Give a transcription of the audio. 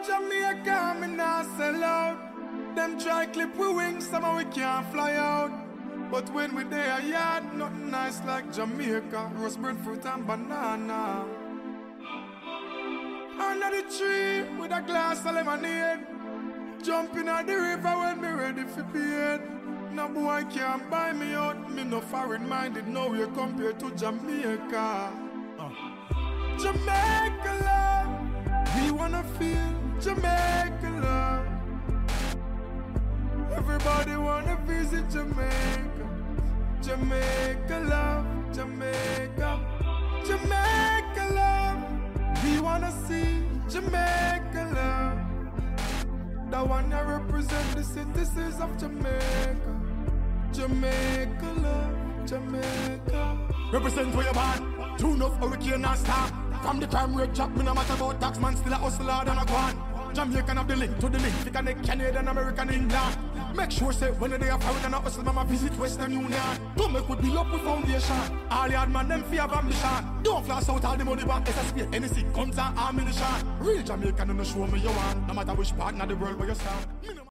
Jamaica, me nah sell out. Them try clip we wings, somehow we can't fly out. But when we there a yard, nothing nice like Jamaica. Roast breadfruit and banana. Under the tree with a glass of lemonade. Jumping at the river when me ready for bed. No boy can't buy me out. Me no foreign minded, now you compare to Jamaica. Jamaica love, we wanna feel Jamaica love. Everybody wanna visit Jamaica. Jamaica love, Jamaica. Jamaica love, we wanna see Jamaica love. The one that represent the citizens of Jamaica. Jamaica love, Jamaica. Represent where you born. Too enough hurricane and storm. From the crime rate drop, me no matter about tax man, still a hustler than a gone. Jamaican have the link to the link, they connect Canadian, American, England. Make sure say when they are foreign and a hustle, mama visit Western Union. Don't make with build up with foundation. All the hard man, them fear of ambition. Don't flash out all the money back, SSP, NEC, guns and ammunition. Real Jamaican, no show me you want. No matter which part of the world where you stand.